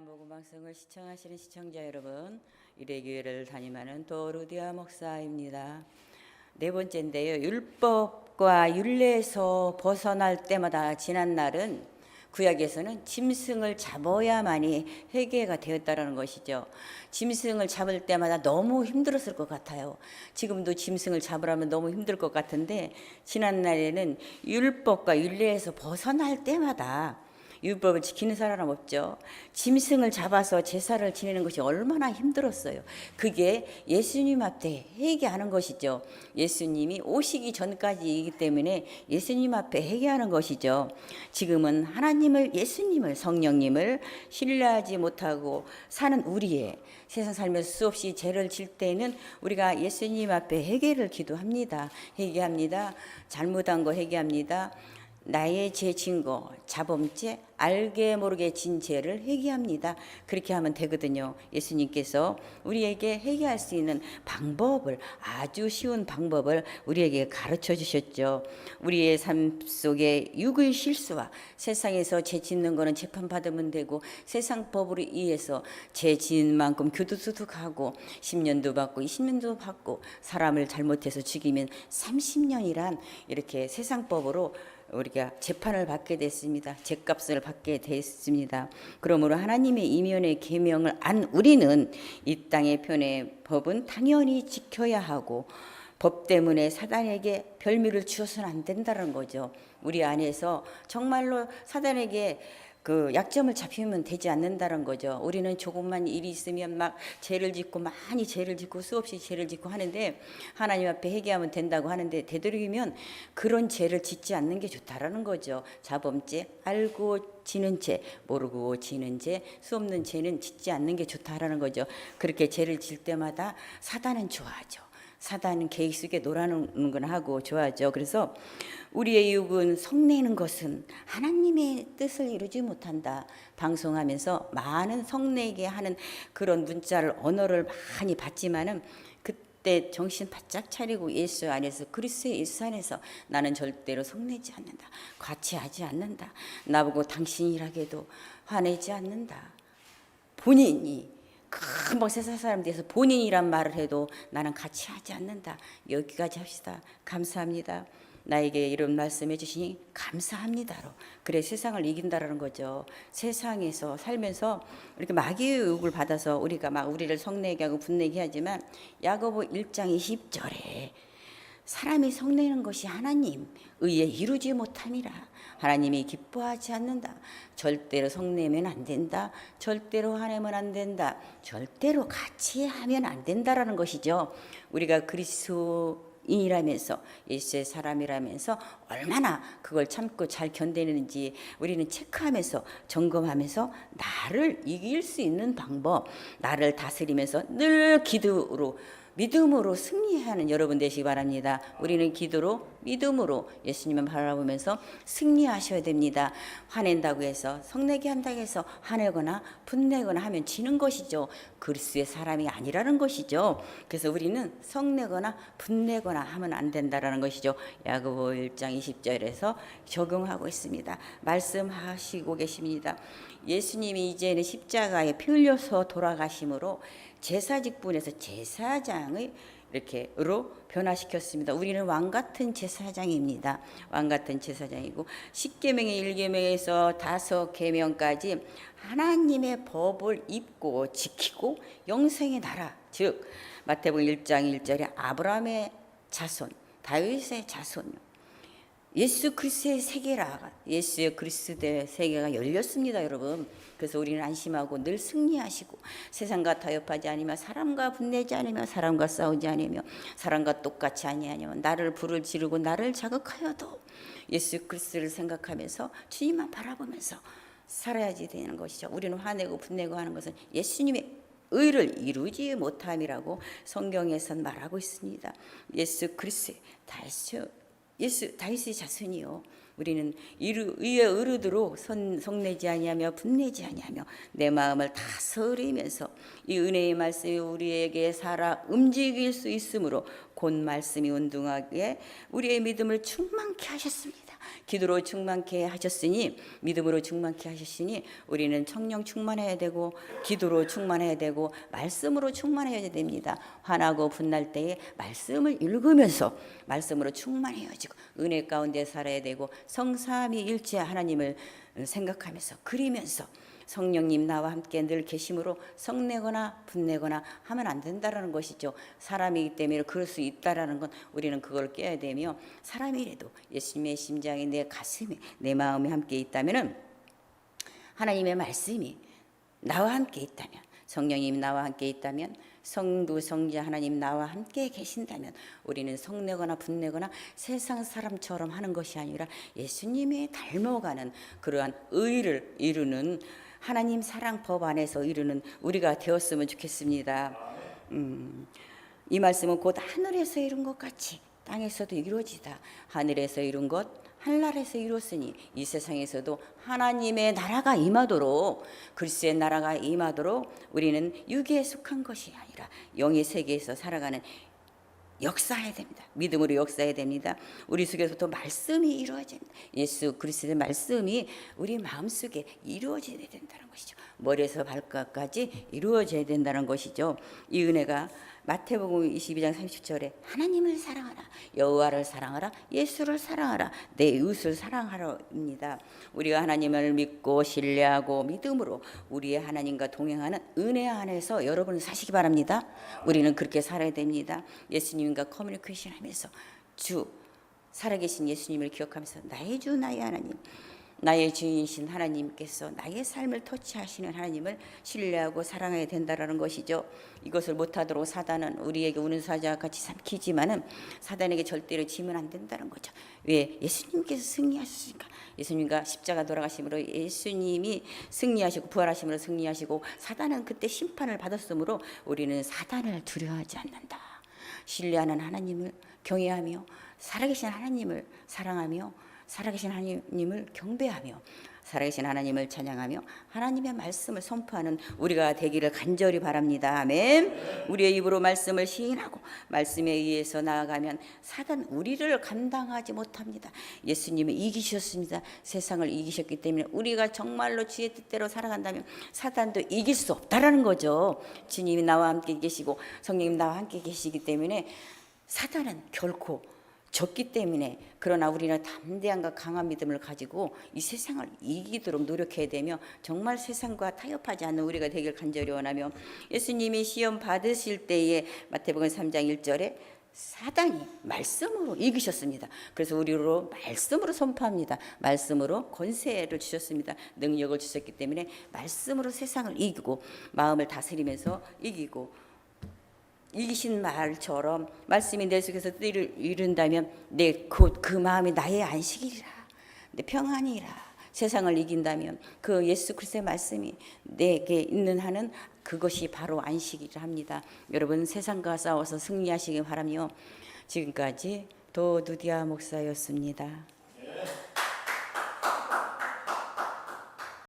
복음방송을 시청하시는 시청자 여러분, 이래교회를 담임하는 도르디아 목사입니다. 네 번째인데요. 율법과 율례에서 벗어날 때마다 지난 날은 구약에서는 짐승을 잡아야만이 회개가 되었다는 것이죠. 짐승을 잡을 때마다 너무 힘들었을 것 같아요. 지금도 짐승을 잡으려면 너무 힘들 것 같은데 지난 날에는 율법과 율례에서 벗어날 때마다 율법을 지키는 사람 없죠. 짐승을 잡아서 제사를 지내는 것이 얼마나 힘들었어요. 그게 예수님 앞에 회개하는 것이죠. 예수님이 오시기 전까지이기 때문에 예수님 앞에 회개하는 것이죠. 지금은 하나님을, 예수님을, 성령님을 신뢰하지 못하고 사는 우리의 세상 살면서 수없이 죄를 질 때는 우리가 예수님 앞에 회개를 기도합니다. 회개합니다. 잘못한 거 회개합니다. 나의 죄 진 거, 자범죄, 알게 모르게 진 죄를 회개합니다. 그렇게 하면 되거든요. 예수님께서 우리에게 회개할 수 있는 방법을, 아주 쉬운 방법을 우리에게 가르쳐 주셨죠. 우리의 삶 속에 육의 실수와 세상에서 죄 짓는 거는 재판받으면 되고, 세상 법으로 의해서 죄 지은 만큼 교도소도 가고 10년도 받고 20년도 받고, 사람을 잘못해서 죽이면 30년이란 이렇게 세상 법으로 우리가 재판을 받게 됐습니다. 죗값을 받게 됐습니다. 그러므로 하나님의 이면의 계명을 안 우리는 이 땅의 편의 법은 당연히 지켜야 하고, 법 때문에 사단에게 별미를 주어서는 안 된다는 거죠. 우리 안에서 정말로 사단에게 그 약점을 잡히면 되지 않는다는 거죠. 우리는 조금만 일이 있으면 막 죄를 짓고, 많이 죄를 짓고, 수없이 죄를 짓고 하는데, 하나님 앞에 회개하면 된다고 하는데, 되도록이면 그런 죄를 짓지 않는 게 좋다라는 거죠. 자범죄, 알고 지는 죄, 모르고 지는 죄, 수없는 죄는 짓지 않는 게 좋다라는 거죠. 그렇게 죄를 질 때마다 사단은 좋아하죠. 사단은 계획 속에 놀아놓는 건 하고 좋아하죠. 그래서 우리의 육은 성내는 것은 하나님의 뜻을 이루지 못한다. 방송하면서 많은 성내게 하는 그런 문자를, 언어를 많이 받지만은, 그때 정신 바짝 차리고 예수 안에서, 그리스도의 예수 안에서 나는 절대로 성내지 않는다. 과체하지 않는다. 나보고 당신이라게도 화내지 않는다. 본인이 금방 세상 사람 돼서 본인이란 말을 해도 나는 같이 하지 않는다. 여기까지 합시다. 감사합니다. 나에게 이런 말씀해 주시니 감사합니다로. 그래 세상을 이긴다라는 거죠. 세상에서 살면서 이렇게 마귀의 유혹을 받아서 우리가 막 우리를 성내게 하고 분내게 하지만, 야고보 1장 20절에 사람이 성내는 것이 하나님 의에 이루지 못함이라. 하나님이 기뻐하지 않는다. 절대로 성내면 안 된다. 절대로 화내면 안 된다. 절대로 같이 하면 안 된다라는 것이죠. 우리가 그리스도인이라면서, 예수의 사람이라면서 얼마나 그걸 참고 잘 견디는지 우리는 체크하면서, 점검하면서 나를 이길 수 있는 방법, 나를 다스리면서 늘 기도로, 믿음으로 승리하는 여러분 되시기 바랍니다. 우리는 기도로, 믿음으로 예수님을 바라보면서 승리하셔야 됩니다. 화낸다고 해서, 성내게 한다고 해서 화내거나 분내거나 하면 지는 것이죠. 그리스도의 사람이 아니라는 것이죠. 그래서 우리는 성내거나 분내거나 하면 안 된다라는 것이죠. 야고보 1장 20절에서 적용하고 있습니다. 말씀하시고 계십니다. 예수님이 이제는 십자가에 피 흘려서 돌아가심으로 제사 직분에서 제사장을 이렇게로 변화시켰습니다. 우리는 왕 같은 제사장입니다. 왕 같은 제사장이고, 10계명의 1계명에서 5계명까지 하나님의 법을 입고 지키고 영생의 나라, 즉 마태복음 1장 1절에 아브라함의 자손, 다윗의 자손, 예수 그리스도의 세계라, 예수의 그리스도의 세계가 열렸습니다, 여러분. 그래서 우리는 안심하고 늘 승리하시고, 세상과 타협하지 않으며, 사람과 분내지 않으며, 사람과 싸우지 않으며, 사람과 똑같이 아니하며, 나를 불을 지르고 나를 자극하여도 예수 그리스도를 생각하면서, 주님만 바라보면서 살아야지 되는 것이죠. 우리는 화내고 분내고 하는 것은 예수님의 의를 이루지 못함이라고 성경에선 말하고 있습니다. 예수 그리스도의 다윗의 자손이요. 우리는 의의 의르드로 성내지 아니하며 분내지 아니하며 내 마음을 다스리면서 이 은혜의 말씀이 우리에게 살아 움직일 수 있으므로 곧 말씀이 운동하게 우리의 믿음을 충만케 하셨습니다. 기도로 충만케 하셨으니, 믿음으로 충만케 하셨으니 우리는 성령 충만해야 되고, 기도로 충만해야 되고, 말씀으로 충만해야 됩니다. 화나고 분날 때에 말씀을 읽으면서 말씀으로 충만해야지고, 은혜 가운데 살아야 되고, 성삼위 일체 하나님을 생각하면서 그리면서, 성령님 나와 함께 늘 계심으로 성내거나 분내거나 하면 안 된다라는 것이죠. 사람이기 때문에 그럴 수 있다라는 건 우리는 그걸 깨야 되며, 사람이라도 예수님의 심장에, 내 가슴에, 내 마음에 함께 있다면은, 하나님의 말씀이 나와 함께 있다면, 성령님 나와 함께 있다면, 성부 성자 하나님 나와 함께 계신다면, 우리는 성내거나 분내거나 세상 사람처럼 하는 것이 아니라 예수님의 닮아가는 그러한 의를 이루는, 하나님 사랑 법 안에서 이루는 우리가 되었으면 좋겠습니다. 이 말씀은 곧 하늘에서 이룬 것 같이 땅에서도 이루어지다. 하늘에서 이룬 것 하늘에서 이뤘으니 이 세상에서도 하나님의 나라가 임하도록, 그리스도의 나라가 임하도록 우리는 육에 속한 것이 아니라 영의 세계에서 살아가는, 역사해야 됩니다. 믿음으로 역사해야 됩니다. 우리 속에서부터 말씀이 이루어집니다. 예수 그리스도의 말씀이 우리 마음속에 이루어져야 된다는 것이죠. 머리에서 발끝까지 이루어져야 된다는 것이죠. 이 은혜가 마태복음 22장 30절에 하나님을 사랑하라, 여호와를 사랑하라, 예수를 사랑하라, 내 이웃을 사랑하라입니다. 우리가 하나님을 믿고 신뢰하고 믿음으로 우리의 하나님과 동행하는 은혜 안에서 여러분 사시기 바랍니다. 우리는 그렇게 살아야 됩니다. 예수님과 커뮤니케이션 하면서, 주 살아계신 예수님을 기억하면서, 나의 주 나의 하나님, 나의 주인이신 하나님께서 나의 삶을 터치하시는 하나님을 신뢰하고 사랑해야 된다라는 것이죠. 이것을 못하도록 사단은 우리에게 우는 사자와 같이 삼키지만은, 사단에게 절대로 지면 안 된다는 거죠. 왜? 예수님께서 승리하셨으니까. 예수님과 십자가 돌아가심으로 예수님이 승리하시고 부활하심으로 승리하시고, 사단은 그때 심판을 받았으므로 우리는 사단을 두려워하지 않는다. 신뢰하는 하나님을 경외하며, 살아계신 하나님을 사랑하며, 살아계신 하나님을 경배하며, 살아계신 하나님을 찬양하며 하나님의 말씀을 선포하는 우리가 되기를 간절히 바랍니다. 아멘. 우리의 입으로 말씀을 시인하고 말씀에 의해서 나아가면 사단 우리를 감당하지 못합니다. 예수님은 이기셨습니다. 세상을 이기셨기 때문에 우리가 정말로 주의 뜻대로 살아간다면 사단도 이길 수 없다라는 거죠. 주님이 나와 함께 계시고 성령님 나와 함께 계시기 때문에 사단은 결코 졌기 때문에, 그러나 우리는 담대함과 강한 믿음을 가지고 이 세상을 이기도록 노력해야 되며, 정말 세상과 타협하지 않는 우리가 되길 간절히 원하며, 예수님이 시험 받으실 때에 마태복음 3장 1절에 사단이 말씀으로 이기셨습니다. 그래서 우리로 말씀으로 선포합니다. 말씀으로 권세를 주셨습니다. 능력을 주셨기 때문에 말씀으로 세상을 이기고, 마음을 다스리면서 이기고, 이기신 말처럼 말씀이 내 속에서 뜻을 이룬다면 내 곧 그 마음이 나의 안식이라, 내 평안이라. 세상을 이긴다면 그 예수 그리스도의 말씀이 내게 있는 한은 그것이 바로 안식이라 합니다. 여러분, 세상과 싸워서 승리하시기 바라며, 지금까지 도누디아 목사였습니다.